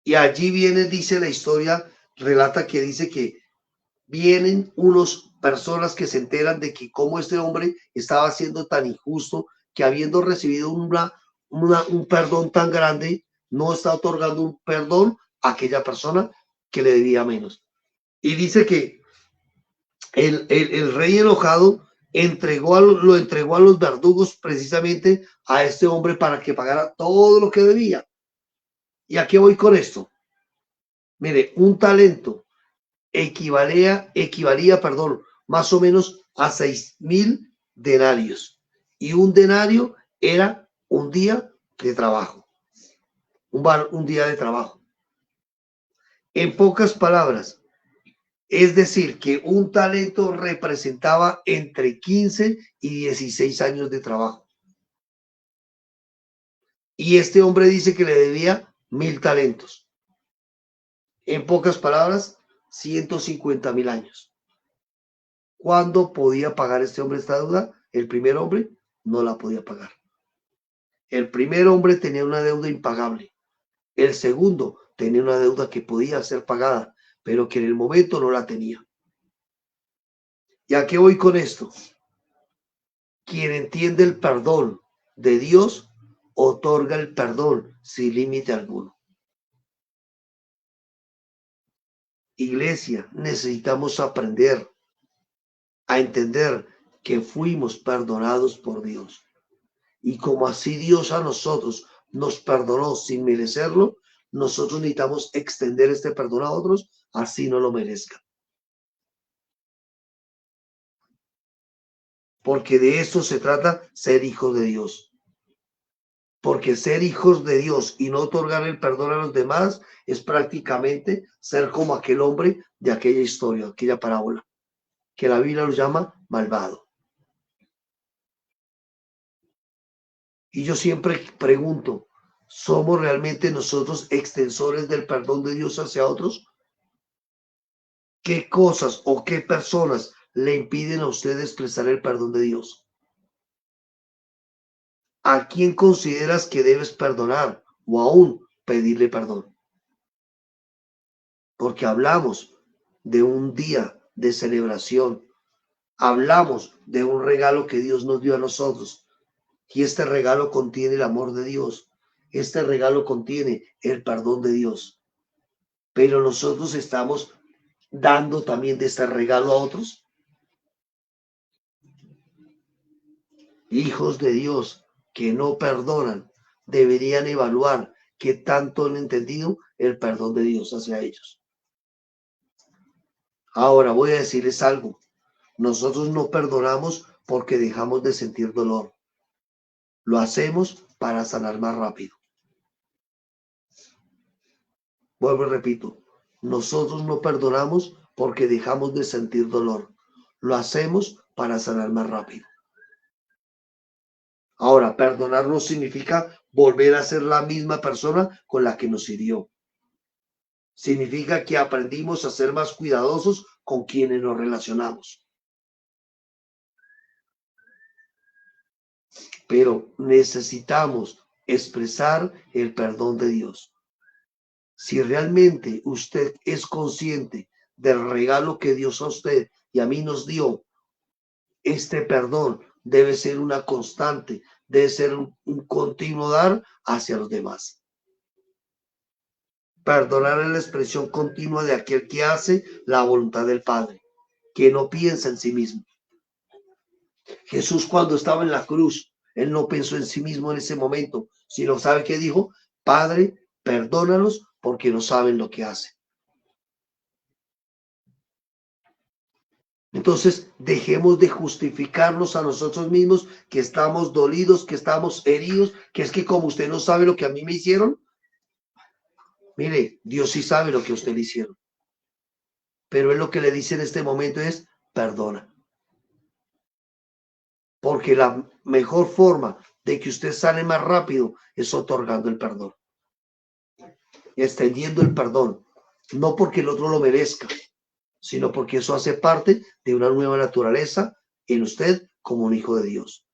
Y allí viene, dice la historia, relata que dice que vienen unos personas que se enteran de que cómo este hombre estaba siendo tan injusto, que habiendo recibido un perdón tan grande, no está otorgando un perdón a aquella persona que le debía menos. Y dice que el rey enojado lo entregó a los verdugos precisamente a este hombre para que pagara todo lo que debía. ¿Y a qué voy con esto? Mire, un talento equivalía, más o menos a 6.000 denarios. Y un denario era un día de trabajo. Un día de trabajo. En pocas palabras, es decir, que un talento representaba entre 15 y 16 años de trabajo. Y este hombre dice que le debía 1.000 talentos. En pocas palabras, 150.000 años. ¿Cuándo podía pagar este hombre esta deuda? El primer hombre no la podía pagar. El primer hombre tenía una deuda impagable. El segundo tenía una deuda que podía ser pagada, pero que en el momento no la tenía. ¿Y a qué voy con esto? Quien entiende el perdón de Dios, otorga el perdón sin límite alguno. Iglesia, necesitamos aprender a entender que fuimos perdonados por Dios. Y como así Dios a nosotros nos perdonó sin merecerlo, nosotros necesitamos extender este perdón a otros, así no lo merezcan. Porque de esto se trata, ser hijos de Dios. Porque ser hijos de Dios y no otorgar el perdón a los demás es prácticamente ser como aquel hombre de aquella historia, aquella parábola, que la Biblia lo llama malvado. Y yo siempre pregunto, ¿somos realmente nosotros extensores del perdón de Dios hacia otros? ¿Qué cosas o qué personas le impiden a usted expresar el perdón de Dios? ¿A quién consideras que debes perdonar o aún pedirle perdón? Porque hablamos de un día de celebración, hablamos de un regalo que Dios nos dio a nosotros, y este regalo contiene el amor de Dios, este regalo contiene el perdón de Dios, pero nosotros estamos dando también de este regalo a otros. Hijos de Dios que no perdonan deberían evaluar qué tanto han entendido el perdón de Dios hacia ellos. Ahora voy a decirles algo. Nosotros no perdonamos porque dejamos de sentir dolor. Lo hacemos para sanar más rápido. Vuelvo y repito, nosotros no perdonamos porque dejamos de sentir dolor. Lo hacemos para sanar más rápido. Ahora, perdonar no significa volver a ser la misma persona con la que nos hirió. Significa que aprendimos a ser más cuidadosos con quienes nos relacionamos. Pero necesitamos expresar el perdón de Dios. Si realmente usted es consciente del regalo que Dios a usted y a mí nos dio, este perdón debe ser una constante, debe ser un continuo dar hacia los demás. Perdonar es la expresión continua de aquel que hace la voluntad del Padre, que no piensa en sí mismo. Jesús, cuando estaba en la cruz, él no pensó en sí mismo en ese momento, sino ¿sabe qué dijo? Padre, perdónalos porque no saben lo que hacen. Entonces, dejemos de justificarnos a nosotros mismos que estamos dolidos, que estamos heridos, que es que como usted no sabe lo que a mí me hicieron. Mire, Dios sí sabe lo que a usted le hicieron. Pero él lo que le dice en este momento es, perdona. Porque la mejor forma de que usted sane más rápido es otorgando el perdón. Extendiendo el perdón. No porque el otro lo merezca, sino porque eso hace parte de una nueva naturaleza en usted como un hijo de Dios.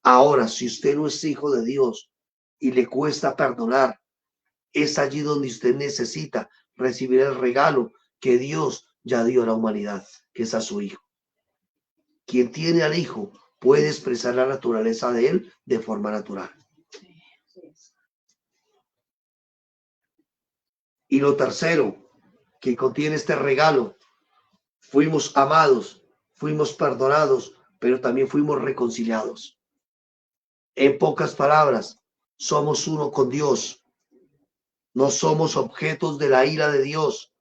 Ahora, si usted no es hijo de Dios y le cuesta perdonar, es allí donde usted necesita recibir el regalo que Dios ya dio a la humanidad, que es a su hijo. Quien tiene al hijo puede expresar la naturaleza de él de forma natural. Y lo tercero que contiene este regalo, fuimos amados, fuimos perdonados, pero también fuimos reconciliados. En pocas palabras, somos uno con Dios. No somos objetos de la ira de Dios.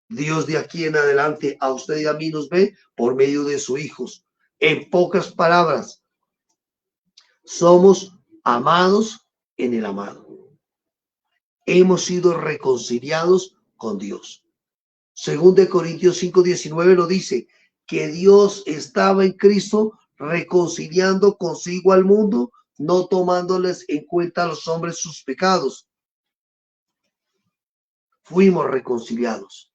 Dios de aquí en adelante a usted y a mí nos ve por medio de sus hijos. En pocas palabras, somos amados en el amado. Hemos sido reconciliados con Dios. Según de Corintios 5:19 lo dice, que Dios estaba en Cristo reconciliando consigo al mundo, no tomándoles en cuenta a los hombres sus pecados. Fuimos reconciliados.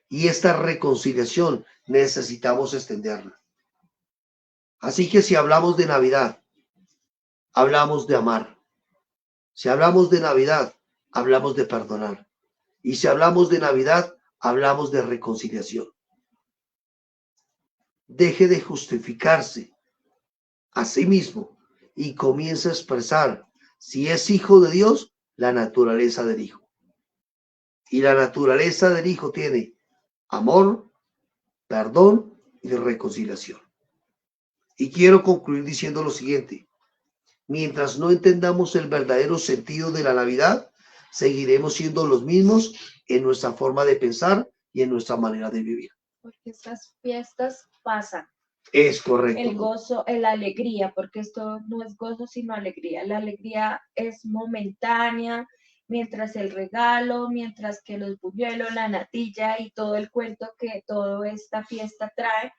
Y esta reconciliación necesitamos extenderla. Así que si hablamos de Navidad, hablamos de amar. Si hablamos de Navidad, hablamos de perdonar. Y si hablamos de Navidad, hablamos de reconciliación. Deje de justificarse a sí mismo y comience a expresar, si es hijo de Dios, la naturaleza del hijo. Y la naturaleza del hijo tiene amor, perdón y reconciliación. Y quiero concluir diciendo lo siguiente. Mientras no entendamos el verdadero sentido de la Navidad, seguiremos siendo los mismos en nuestra forma de pensar y en nuestra manera de vivir. Porque estas fiestas pasan. Es correcto. El gozo, la alegría, porque esto no es gozo sino alegría. La alegría es momentánea, mientras el regalo, mientras que los buñuelos, la natilla y todo el cuento que toda esta fiesta trae,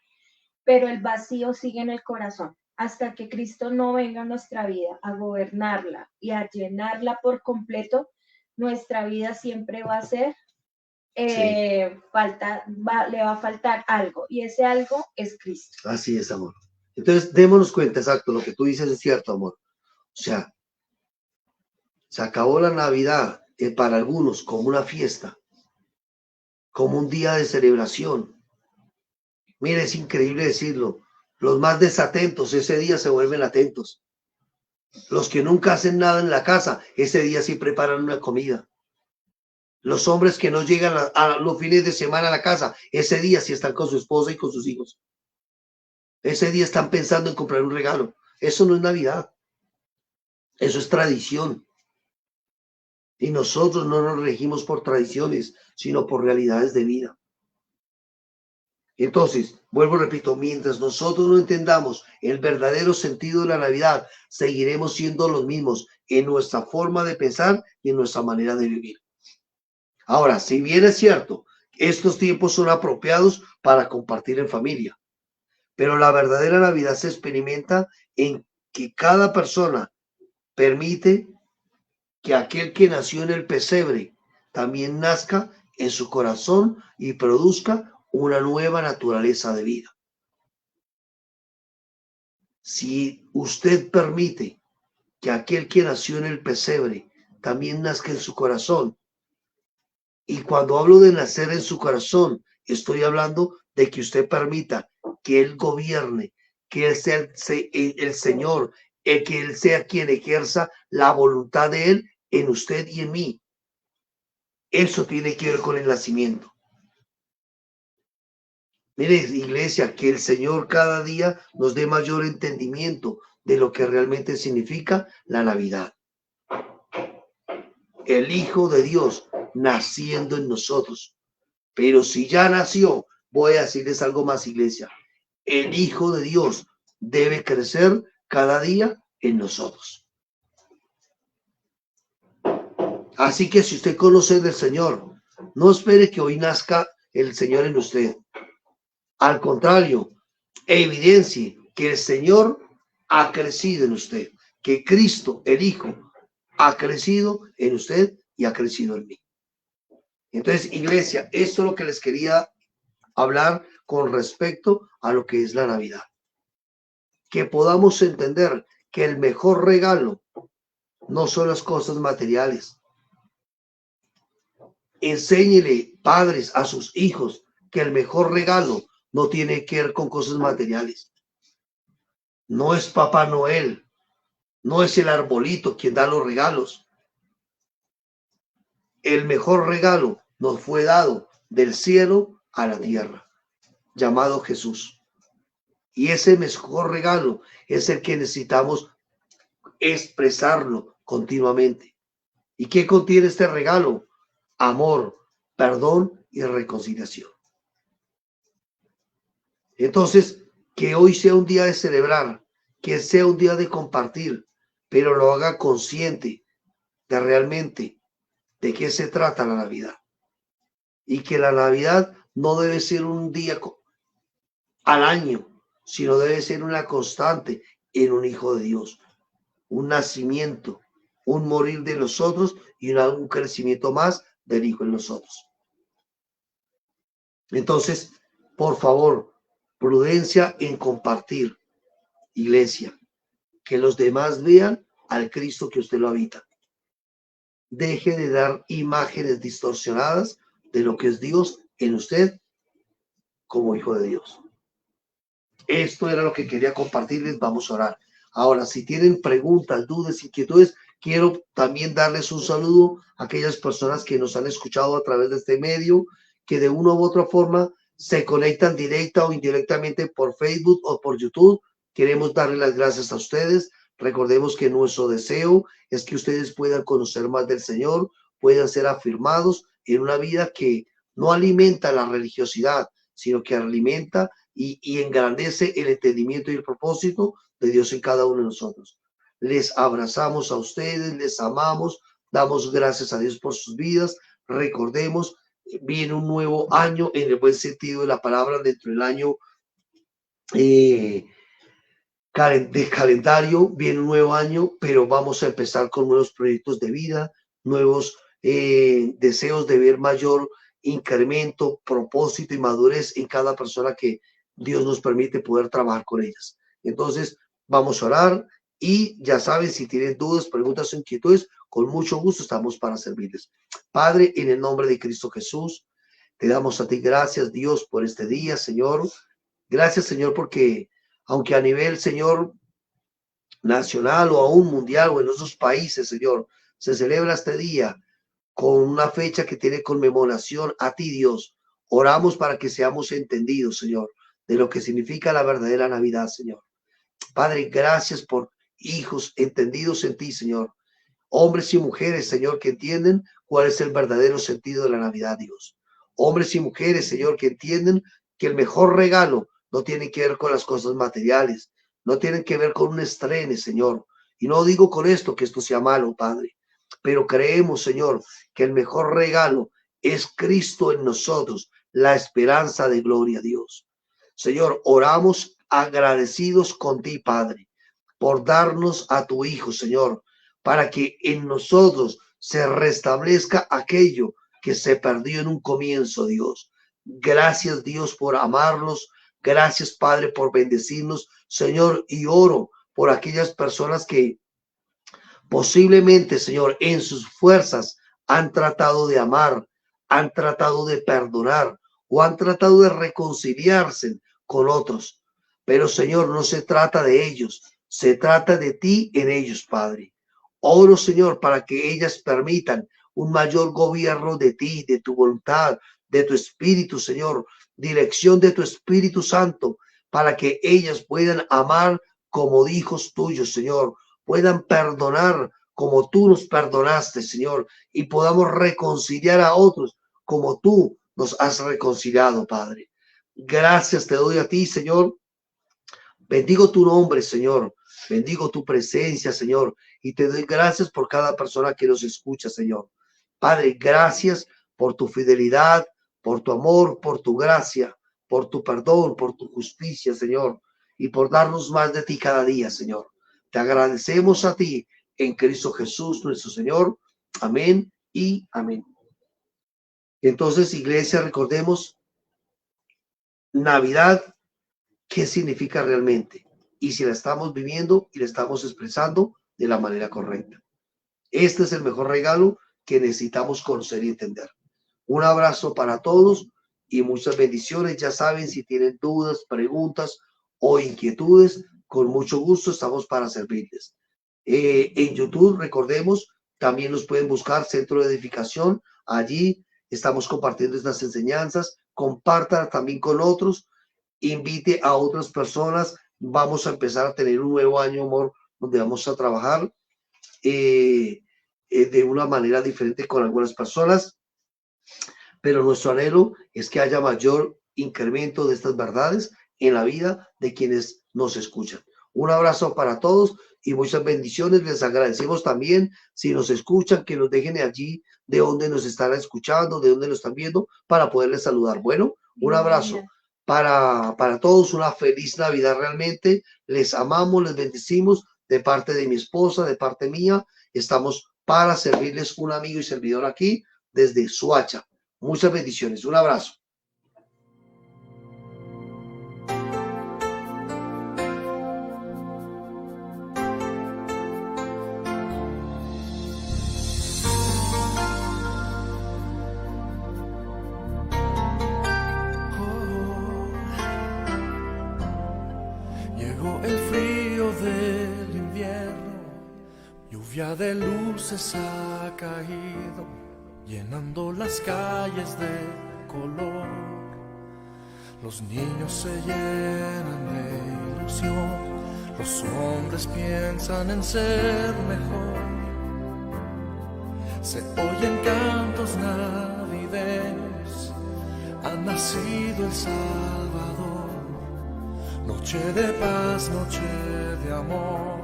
pero el vacío sigue en el corazón. Hasta que Cristo no venga a nuestra vida a gobernarla y a llenarla por completo, nuestra vida siempre va a ser, le va a faltar algo, y ese algo es Cristo. Así es, amor. Entonces, démonos cuenta, exacto, lo que tú dices es cierto, amor. O sea, se acabó la Navidad para algunos como una fiesta, como un día de celebración. Mire, es increíble decirlo. Los más desatentos ese día se vuelven atentos. Los que nunca hacen nada en la casa, ese día sí preparan una comida. Los hombres que no llegan a los fines de semana a la casa, ese día sí están con su esposa y con sus hijos. Ese día están pensando en comprar un regalo. Eso no es Navidad. Eso es tradición. Y nosotros no nos regimos por tradiciones, sino por realidades de vida. Entonces, vuelvo y repito, mientras nosotros no entendamos el verdadero sentido de la Navidad, seguiremos siendo los mismos en nuestra forma de pensar y en nuestra manera de vivir. Ahora, si bien es cierto, estos tiempos son apropiados para compartir en familia, pero la verdadera Navidad se experimenta en que cada persona permite que aquel que nació en el pesebre también nazca en su corazón y produzca una nueva naturaleza de vida. Si usted permite que aquel que nació en el pesebre también nazca en su corazón, y cuando hablo de nacer en su corazón, estoy hablando de que usted permita que Él gobierne, que Él sea el Señor, que Él sea quien ejerza la voluntad de Él en usted y en mí. Eso tiene que ver con el nacimiento. Mire, iglesia, que el Señor cada día nos dé mayor entendimiento de lo que realmente significa la Navidad. El Hijo de Dios naciendo en nosotros. Pero si ya nació, voy a decirles algo más, iglesia. El Hijo de Dios debe crecer cada día en nosotros. Así que si usted conoce del Señor, no espere que hoy nazca el Señor en usted. Al contrario, evidencie que el Señor ha crecido en usted, que Cristo, el Hijo, ha crecido en usted y ha crecido en mí. Entonces, iglesia, esto es lo que les quería hablar con respecto a lo que es la Navidad. Que podamos entender que el mejor regalo no son las cosas materiales. Enséñele, padres, a sus hijos que el mejor regalo no tiene que ver con cosas materiales. No es Papá Noel, no es el arbolito quien da los regalos. El mejor regalo nos fue dado del cielo a la tierra, llamado Jesús. Y ese mejor regalo es el que necesitamos expresarlo continuamente. ¿Y qué contiene este regalo? Amor, perdón y reconciliación. Entonces, que hoy sea un día de celebrar, que sea un día de compartir, pero lo haga consciente de realmente de qué se trata la Navidad. Y que la Navidad no debe ser un día al año, sino debe ser una constante en un Hijo de Dios, un nacimiento, un morir de nosotros y un crecimiento más del Hijo en nosotros. Entonces, por favor, prudencia en compartir, iglesia, que los demás vean al Cristo que usted lo habita. Deje de dar imágenes distorsionadas de lo que es Dios en usted como hijo de Dios. Esto era lo que quería compartirles. Vamos a orar. Ahora, si tienen preguntas, dudas, inquietudes, quiero también darles un saludo a aquellas personas que nos han escuchado a través de este medio, que de una u otra forma se conectan directa o indirectamente por Facebook o por YouTube. Queremos darles las gracias a ustedes. Recordemos que nuestro deseo es que ustedes puedan conocer más del Señor, puedan ser afirmados en una vida que no alimenta la religiosidad, sino que alimenta y engrandece el entendimiento y el propósito de Dios en cada uno de nosotros. Les abrazamos a ustedes, les amamos, damos gracias a Dios por sus vidas. Recordemos, viene un nuevo año en el buen sentido de la palabra, dentro del año de calendario, viene un nuevo año, pero vamos a empezar con nuevos proyectos de vida, nuevos deseos de ver mayor incremento, propósito y madurez en cada persona que Dios nos permite poder trabajar con ellas. Entonces, vamos a orar y ya saben, si tienen dudas, preguntas o inquietudes, con mucho gusto estamos para servirles. Padre, en el nombre de Cristo Jesús, te damos a ti gracias, Dios, por este día, Señor. Gracias, Señor, porque aunque a nivel, Señor, nacional o aún mundial o en otros países, Señor, se celebra este día con una fecha que tiene conmemoración a ti, Dios. Oramos para que seamos entendidos, Señor, de lo que significa la verdadera Navidad, Señor. Padre, gracias por hijos entendidos en ti, Señor. Hombres y mujeres, Señor, que entienden cuál es el verdadero sentido de la Navidad, Dios. Hombres y mujeres, Señor, que entienden que el mejor regalo no tiene que ver con las cosas materiales, no tienen que ver con un estreno, Señor. Y no digo con esto que esto sea malo, Padre, pero creemos, Señor, que el mejor regalo es Cristo en nosotros, la esperanza de gloria, Dios. Señor, oramos agradecidos con ti, Padre, por darnos a tu Hijo, Señor, para que en nosotros se restablezca aquello que se perdió en un comienzo, Dios. Gracias, Dios, por amarnos. Gracias, Padre, por bendecirnos, Señor, y oro por aquellas personas que posiblemente, Señor, en sus fuerzas han tratado de amar, han tratado de perdonar o han tratado de reconciliarse con otros. Pero, Señor, no se trata de ellos, se trata de ti en ellos, Padre. Oro, Señor, para que ellas permitan un mayor gobierno de ti, de tu voluntad, de tu espíritu, Señor, dirección de tu Espíritu Santo, para que ellas puedan amar como hijos tuyos, Señor, puedan perdonar como tú nos perdonaste, Señor, y podamos reconciliar a otros como tú nos has reconciliado, Padre. Gracias te doy a ti, Señor. Bendigo tu nombre, Señor. Bendigo tu presencia, Señor. Y te doy gracias por cada persona que nos escucha, Señor. Padre, gracias por tu fidelidad, por tu amor, por tu gracia, por tu perdón, por tu justicia, Señor. Y por darnos más de ti cada día, Señor. Te agradecemos a ti en Cristo Jesús, nuestro Señor. Amén y amén. Entonces, iglesia, recordemos Navidad, ¿qué significa realmente? Y si la estamos viviendo y la estamos expresando de la manera correcta. Este es el mejor regalo que necesitamos conocer y entender. Un abrazo para todos y muchas bendiciones. Ya saben, si tienen dudas, preguntas o inquietudes, con mucho gusto estamos para servirles. En YouTube, recordemos, también nos pueden buscar Centro de Edificación. Allí estamos compartiendo estas enseñanzas. Compartan también con otros. Invite a otras personas. Vamos a empezar a tener un nuevo año, amor, donde vamos a trabajar de una manera diferente con algunas personas. Pero nuestro anhelo es que haya mayor incremento de estas verdades en la vida de quienes nos escuchan. Un abrazo para todos y muchas bendiciones. Les agradecemos también si nos escuchan, que nos dejen allí de donde nos están escuchando, de donde nos están viendo, para poderles saludar. Bueno, un abrazo para todos, una feliz Navidad realmente. Les amamos, les bendecimos de parte de mi esposa, de parte mía. Estamos para servirles, un amigo y servidor aquí desde Soacha. Muchas bendiciones, un abrazo. Llegó el frío del invierno, lluvia de luces ha caído, llenando las calles de color. Los niños se llenan de ilusión, los hombres piensan en ser mejor. Se oyen cantos navideños, ha nacido el Salvador. Noche de paz, noche de amor,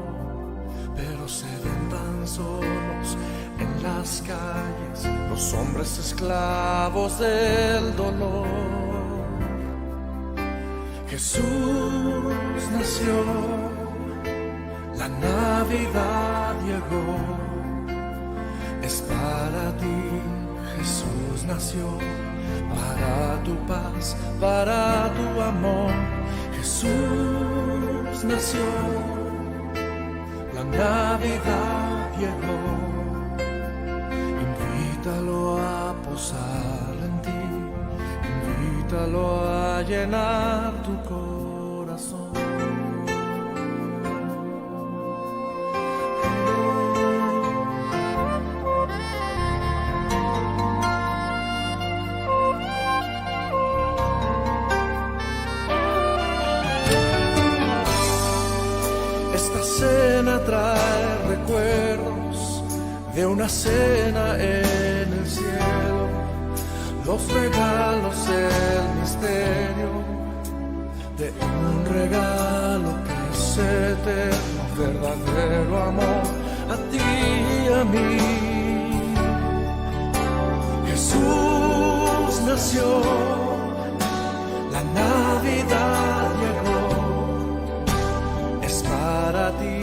pero se ven tan solos en las calles, los hombres esclavos del dolor. Jesús nació, la Navidad llegó, es para ti. Jesús nació, para tu paz, para tu amor. Jesús nació, la Navidad llegó. Invítalo a posar en ti, invítalo a llenar tu corazón. Esta cena trae recuerdos de una cena en el cielo, los regalos, el misterio de un regalo que es eterno, verdadero amor a ti y a mí. Jesús nació, la Navidad llegó. Es para ti,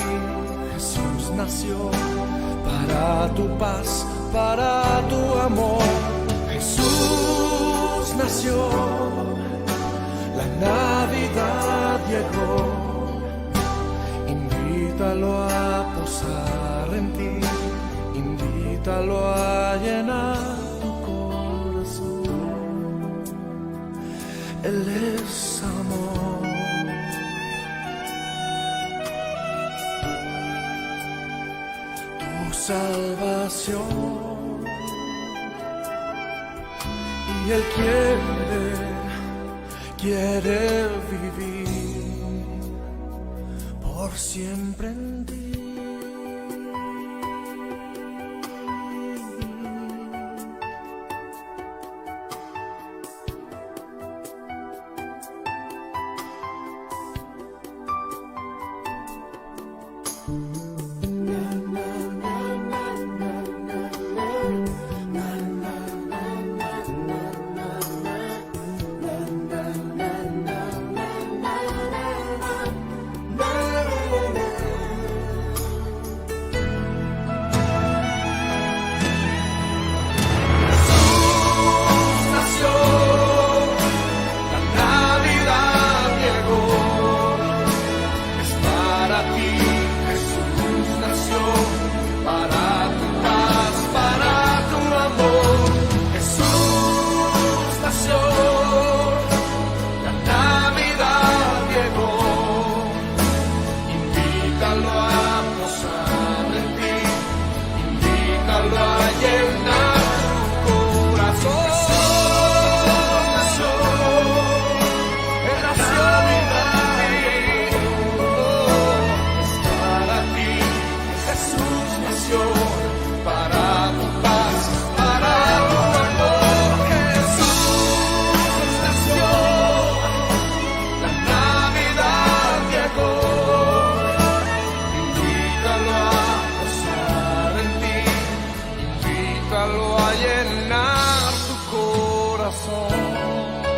Jesús nació, para tu paz, para tu amor. Jesús nació, la Navidad llegó. Invítalo a posar en ti, invítalo a llenar tu corazón. Él es amor. Tu salvación. Y Él quiere vivir por siempre en ti. Invítalo a llenar tu corazón.